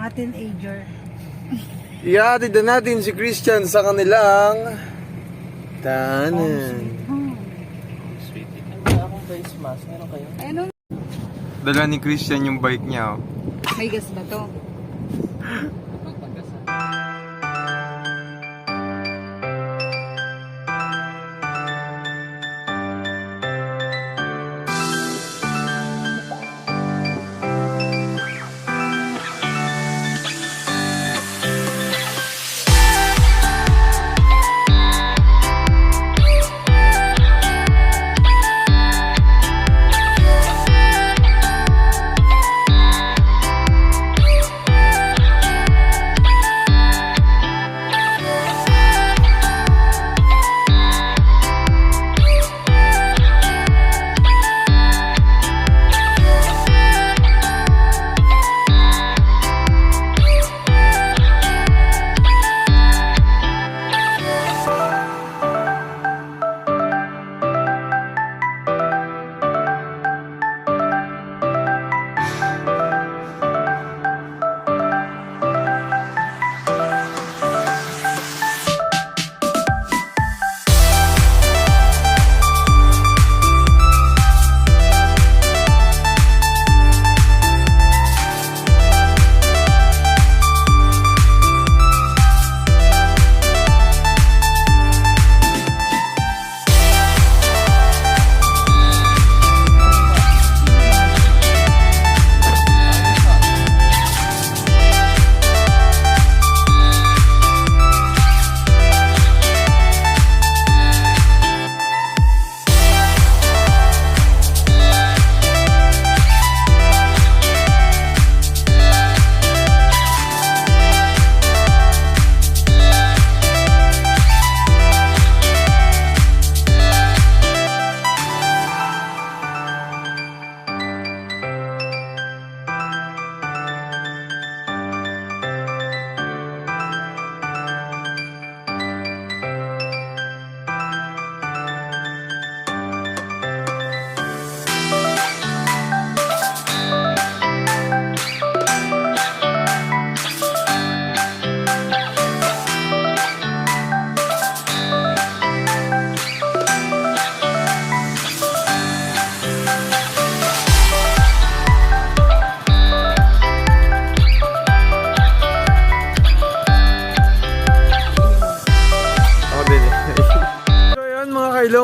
mga teenager. Ihatid na natin si Christian sa kanilang tahanan. Sweet. Wala akong face mask. Meron kayo? Ano? Dala ni Christian yung bike niya. Oh. May gas ba to?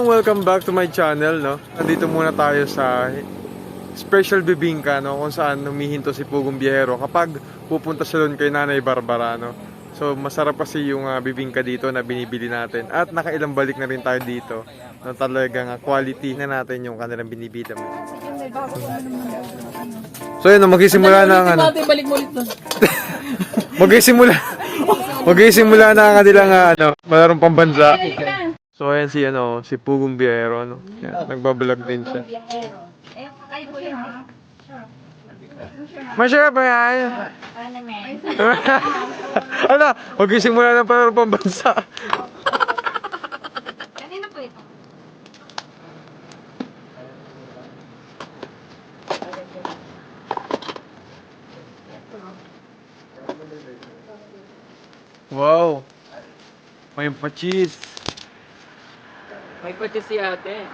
Welcome back to my channel, no? Nandito muna tayo sa special bibingka, no? Kung saan humihinto si Pugong Biyahero kapag pupunta siya doon kay Nanay Barbara, no? So masarap kasi yung bibingka dito na binibili natin. At nakailang balik na rin tayo dito. No, talagang quality na natin yung kanilang binibida. So yun, magsisimula na ang ano. Balik mo ulit doon. Magsisimula na ang kanilang malarong pambansa. So ayan si Pugong Biyahero, no? Yan, nagbablog din siya. Masya ba yan? Ano? Magsisimula na para pambansa. Kanina po ito. Wow! May pa-cheese. May pati si ate.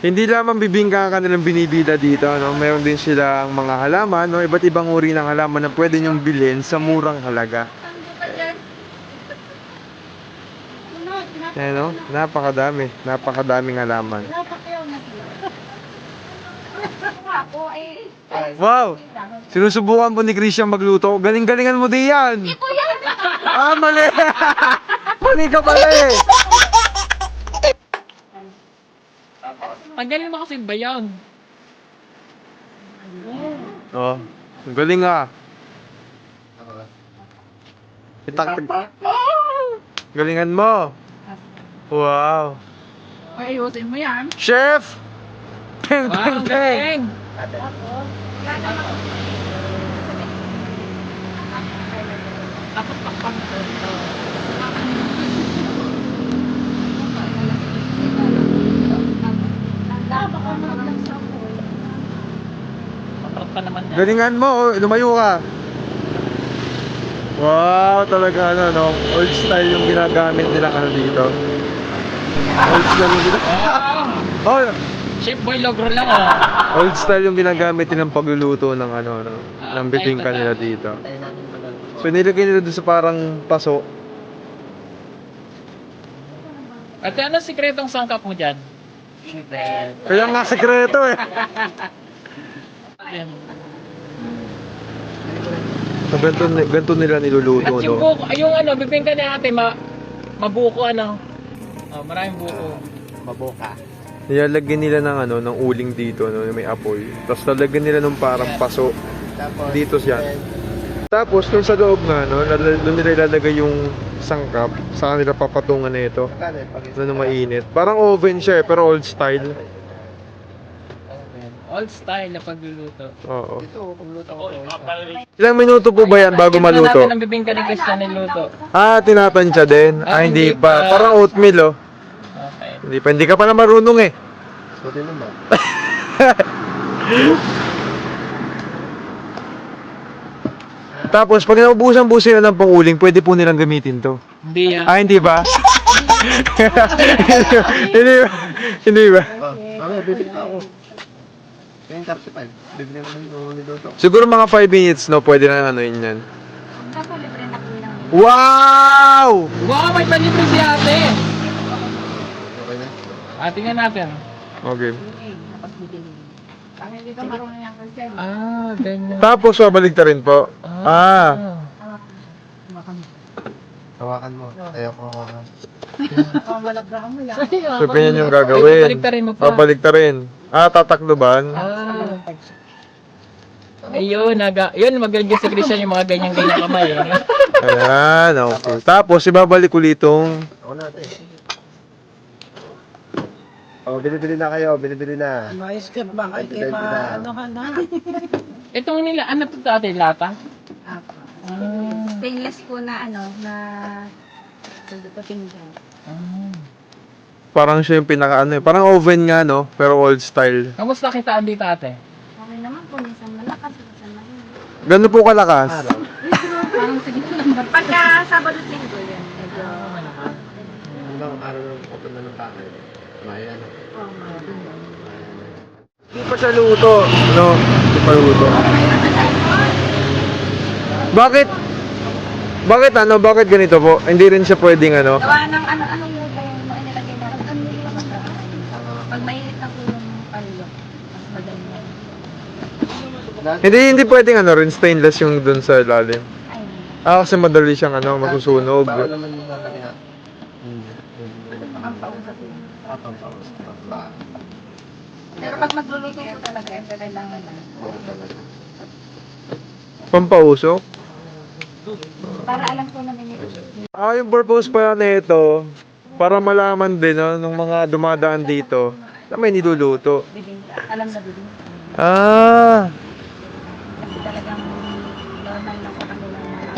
Hindi lamang bibingka ang kanilang binibida dito, no? Meron din silang mga halaman, no? Iba't ibang uri ng halaman na pwede nyong bilhin sa murang halaga. Ayan, no? Napakadaming halaman. Wow! Sinusubukan po ni Christian magluto. Galing-galingan mo din yan! Ito yan! Ah, mali! Mali ka pala eh! Tanggalin mo kasi bayan. Oh, ang galing ah. Galingan mo. Wow. Ayusin mo yan. Chef! Peng, peng, peng! Patrap pa naman yan. Galingan mo, oh, lumayo ka. Wow, talaga ano, no? Old style yung ginagamit nilang ano dito. Old style yung Wow! Oh, Chef Boy Logro lang oh. old style yung ginagamit nilang pagluluto ng ano, no? Ng bibingka nila dito. So nilagay nila doon sa parang paso. Ate, ano sikretong sangkap mo dyan? Kaya nga sekreto eh. So, ganito nila niluluto, At yung no? buko, yung ano, bibingka ni ate, mabuko ano. Oh, maraming buko. Mabuka. Nilalagyan nila ng ano, ng uling dito, no? Yung may apoy. Tapos lalagyan nila ng parang paso. Dito siya. Tapos, nung sa loob nga, no? Doon nila ilalagay yung sangkap. Saan nila papatungan na ito. Nung mainit. Parang oven siya eh, pero old style. Old style na pagluluto. Oo. Ito, pagluto ko. Ilang minuto po ba yan bago maluto? natin ang bibingka ni Christian niluto. Ah, tinatansya din? Ah, hindi pa. Parang oatmeal, oh. Okay. Hindi ka pa na marunong eh. Sorry naman. Tapos, pag naubusan-busin na ng panguling, pwede po nilang gamitin to. Hindi yan. Ah, hindi ba? Hindi ba? Hindi ba? Mamaya, bibig na ako. Kaya yung 35. Bibig na ako niluto. Siguro mga 5 minutes, no? Pwede na ano yun yan. Libre na po lang. Wow! Wow, may palibre si ate! Okay na? Tingnan natin. Okay. Hindi ka marunong yan kasi. Ah, ganyan. Tapos, babalik ta rin po. Ah. Hawakan mo. Ayoko hawakan. Malabra mo yan. So, ganyan yung gagawin. Baliktarin mo pa. Babalik ta rin. Ah, tatakloban. Ah. Ayun, yun, magaling si Christian yung mga ganyan-ganyan kamay. Ayan, okay. Tapos, ibabalik ulit itong... Ako natin. Oh, bili-bili na kayo, bili-bili na. Mais ka ba? Ay, kay ano ka na? Itong nila, ano to dati, lata? Apo. Ah. Stainless po na ano, na pinggan. Parang siya yung pinaka ano eh. Parang oven nga, no? Pero old style. Kamusta kitaan dito ate? Okay naman po, minsan malakas, minsan mahina. Gano'n po kalakas? Parang sige lang. Pagka Sabado at Linggo yan, medyo Unang araw ng open na ng bakit. Mayan. Hindi pa siya luto. No? Hindi pa luto. Bakit? Bakit ano? Bakit ganito po? Hindi rin siya pwedeng ano? gawa ng ano-anong luto yung mga nilagay na. Pag mainit na po yung palulo, mas madali yan. Hindi pwedeng ano rin stainless yung dun sa ilalim. Ay, Ah, kasi madali siyang ano, masusunog. Bawal naman yung mga kanya. pampausap yun. Pampaus. Pero pag magluluto po talaga, kailangan na. Pampausok? Para alam ko na may Ah, yung purpose pala nito, para malaman din no, ng mga dumadaan dito na may niluluto. bibingka. Alam na bibingka. Ah, Kasi talagang normal na sa kanila na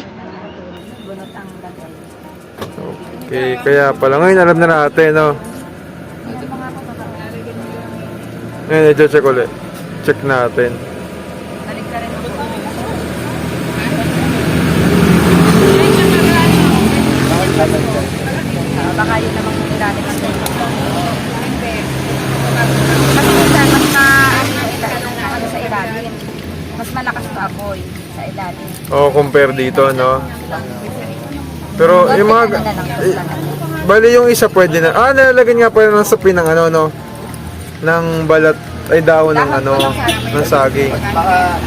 bunot ang lagay. okay. Kaya pala ngayon alam na natin, no? Yung mga ko, baka Ngayon, i-check ulit. Check natin. balik ka rin ako. Baka yun namang ilalim ang hindi. Kasi minsan, mas ano sa ilalim. Mas malakas pa apoy sa ilalim. Oh, compare dito, no? Pero yung mga... Bali yung isa pwede na... Ah, nalagyan nga pala ng sapin ng ano, no? Ng balat... Ay, dahon ng ano... Ng saging. Baka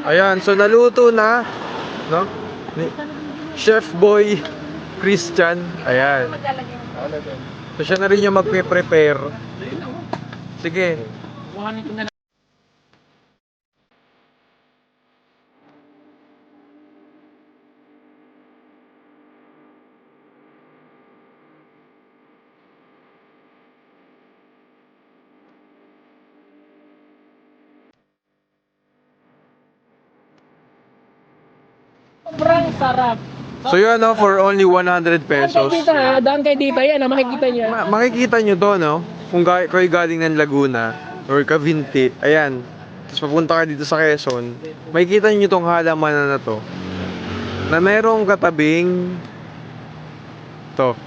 Ayan, so naluto na, no? Ni Chef Boy Christian. Ayan. So siya na rin yung magpe-prepare. Sige. Kuhanin ko na lang. Sobrang sarap. So yun, no, for only 100 pesos. Daan kay Tita yan, makikita niya. Makikita nyo to, no? Kung kayo galing ng Laguna or Cavinti, ayan. Tapos papunta ka dito sa Quezon, makikita nyo tong halaman na to. Na merong katabing to.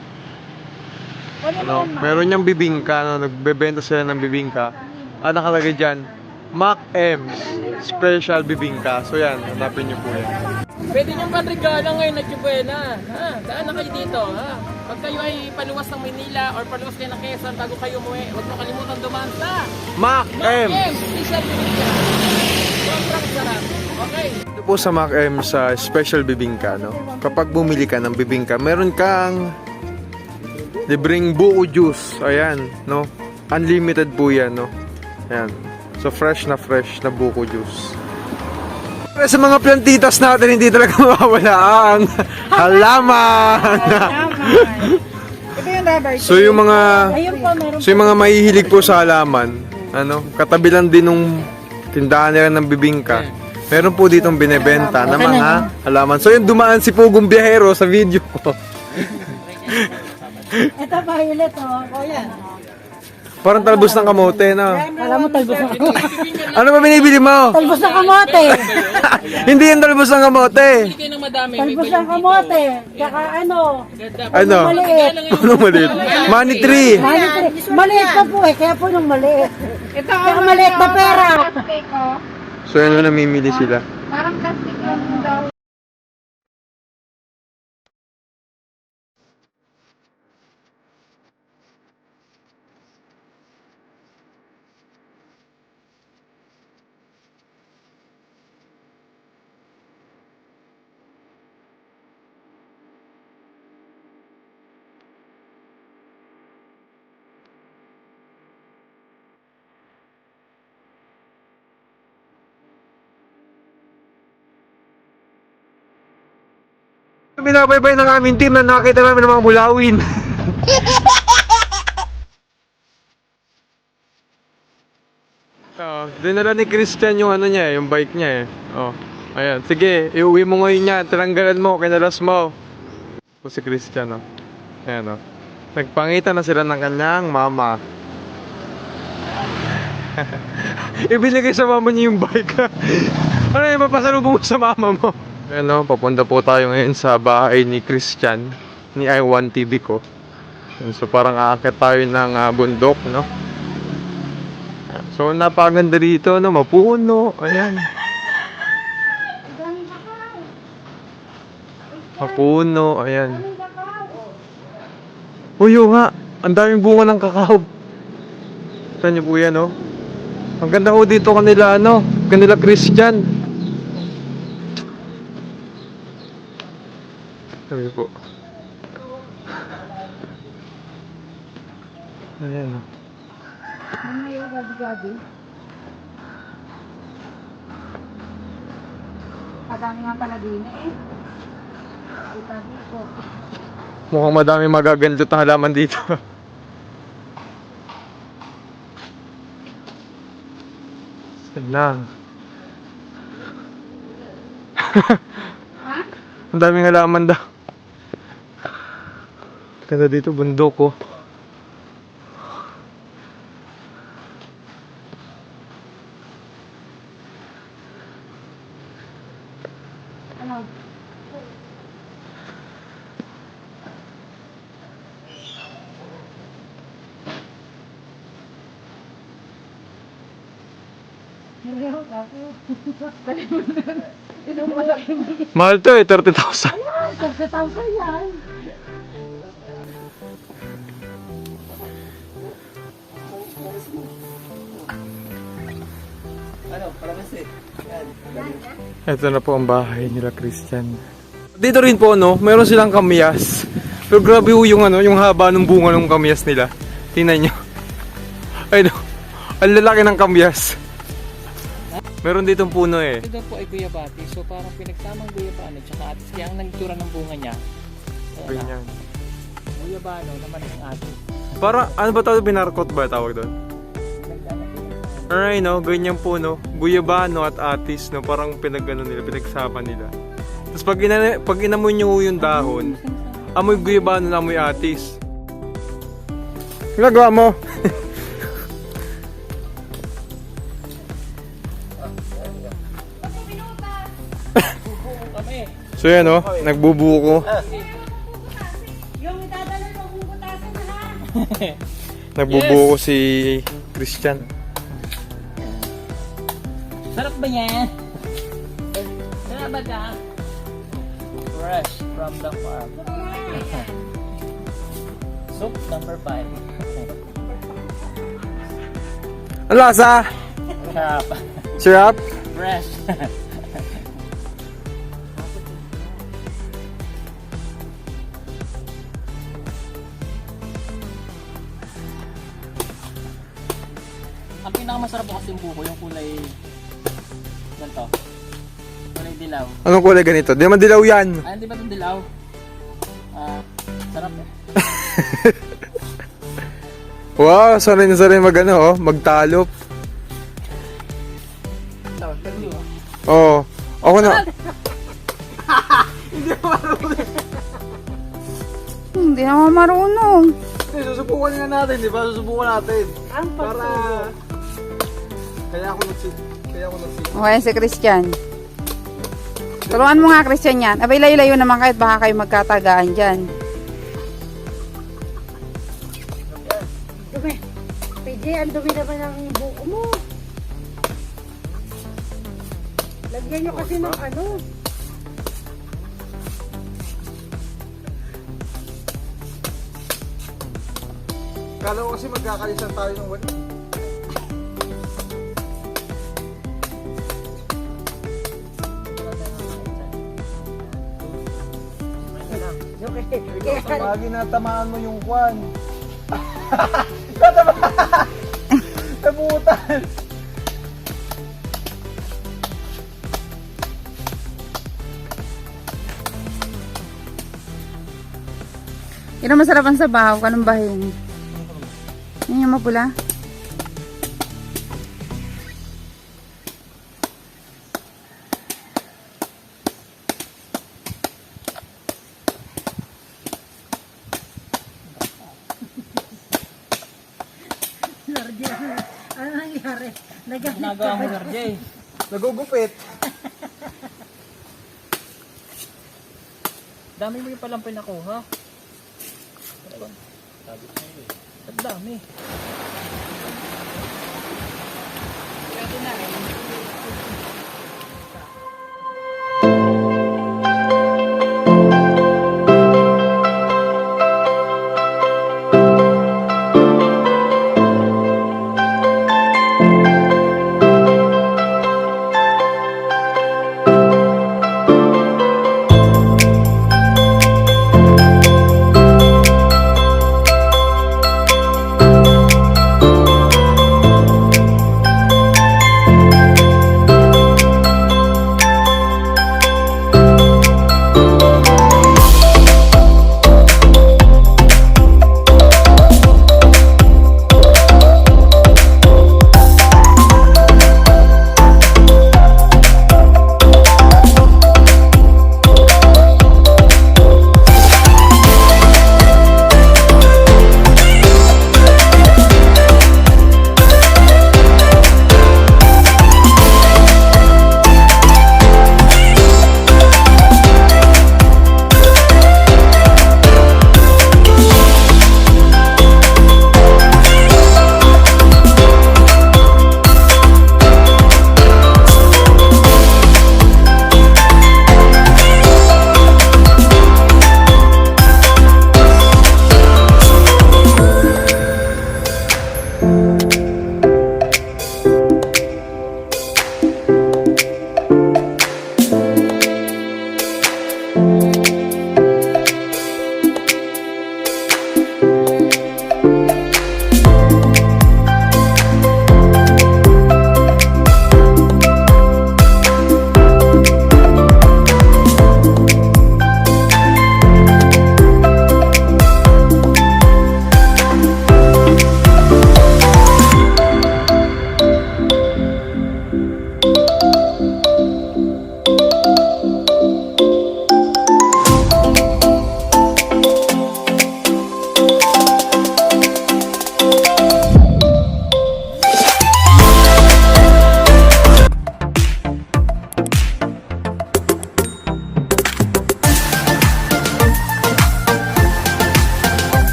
No? Meron niyang bibingka, no? Nagbebenta sila ng bibingka. Nakalagay dyan, Mac M Special Bibingka. So yan, hanapin nyo po yan. Pwede niyong panregala ngayon at Buena. Ha? Daan na kayo dito. Ha? Pag kayo ay paluwas ng Manila or paluwas kayo ng Quezon bago kayo umuwi, huwag mo kalimutan dumaan sa Mac M! Special Bibingka. Sobrang sarap. Okay. Ito po sa Mac M sa Special Bibingka, no? Kapag bumili ka ng bibingka, meron kang libreng buo juice. Ayan, no? Unlimited po yan, no? Ayan. So fresh na buko juice. Pero sa mga plantitas natin, hindi talaga mawawala ang halaman. Ito yung rubber. So yung mga Ayun po, meron mahihilig po sa halaman, ano, katabi lang din nung tindahan nila ng bibingka. Meron po ditong binebenta ng mga halaman. So yung dumaan si Pugong Biyahero sa video ko. Ito violet, oh. O yan. Parang talbos ng kamote, no? Alam mo, talbos ng kamote. Ano ba binibili mo? Talbos ng kamote. Hindi yung talbos ng kamote. Hindi kayo ng madami. Talbos ng kamote. Tsaka ano, Ano? maliit. Anong maliit? Money tree. Maliit pa po kaya po nung maliit. Ito ang maliit na pera. So ano namimili sila? Parang plastic lang daw. Binabaybay ng aming team na nakakita namin ng mga mulawin. Dinala ni Christian yung ano niya, yung bike niya eh. Oh, ayan. Sige, iuwi mo ngayon yan. Tinanggalan mo, kinalas mo. O si Christian, oh. Ayan, oh. Nagpangita na sila ng kanyang mama. Ibinigay sa mama niya yung bike. Ano yung mapasalubong mo sa mama mo? Ayan, oh, papunta po tayo ngayon sa bahay ni Christian, ni I1 TV ko. So parang aakyat tayo ng bundok, no? So napakaganda dito, no? Mapuno. Ayan. Mapuno, ayan. Uy, nga, ang daming bunga ng kakao. Saan niyo po yan, no? Ang ganda ko dito kanila, ano? Kanila Christian. Sabi po. Ayan, o. Ano gabi-gabi? Madami nga pala din eh. Itabi ko. Mukhang madami magagantot na halaman dito. Lang. Ang daming halaman daw. Ganda dito, bundok ko. Ano? Mahal to eh, 30,000. Pagkatapos yan. Ano, kalamansi. Yan. Ito na po ang bahay nila Christian. Dito rin po no, meron silang kamyas. Pero grabe po yung ano, yung haba ng bunga ng kamyas nila. Tingnan nyo. Ay no, ang lalaki ng kamyas. Meron ditong puno eh. Ito po ay guyabati. So parang pinagsamang guyabano tsaka atis. Kaya ang nagtura ng bunga niya. Ganyan. Guyabano naman ang atis. Para, ano ba tawag? Binarkot ba tawag doon? Alright no, ganyan po no. Guyabano at atis no, parang pinagano nila, pinagsama nila. Tapos pag inamoy nyo yung dahon, amoy guyabano na amoy atis. Ginagawa mo? Kami. So yan no, nagbubuko. Yung idadala mo kung butasan na ha. Nagbubuko si Christian. Sarap ba yan? Sarap ba ka? Fresh from the farm. Soup number 5. Ang lasa? Sarap. Sarap? Fresh. Ang pinakamasarap po kasi yung buko, yung kulay ganito. Kulay dilaw. Anong kulay ganito? Di naman dilaw yan. Ay, hindi ba itong dilaw? Sarap eh. Wow, sanay na sanay mag ano, oh, magtalop. Oo. Oh, ako na. Hindi naman marunong. Susubukan nga natin, di ba? Susubukan natin. Para... Kaya ako nagsit. Okay, si Christian. Turuan mo nga, Christian, yan. Abay, layo-layo naman kahit baka kayo magkatagaan dyan. Dumi. PJ, ang dumi naman ng buko mo. Lagyan nyo kasi ng ano. Kala ko kasi magkakalisan tayo ng wali. Lagi natamaan mo yung kwan. Nabutan. Yun ang masarap ang sabaw. Kanong bahin? Yan yung mapula. Ano nangyari? Ginagawa mo, Sir Jay. Nagugupit. Dami mo yung palang pinakuha. Ang dami. Pwede na rin.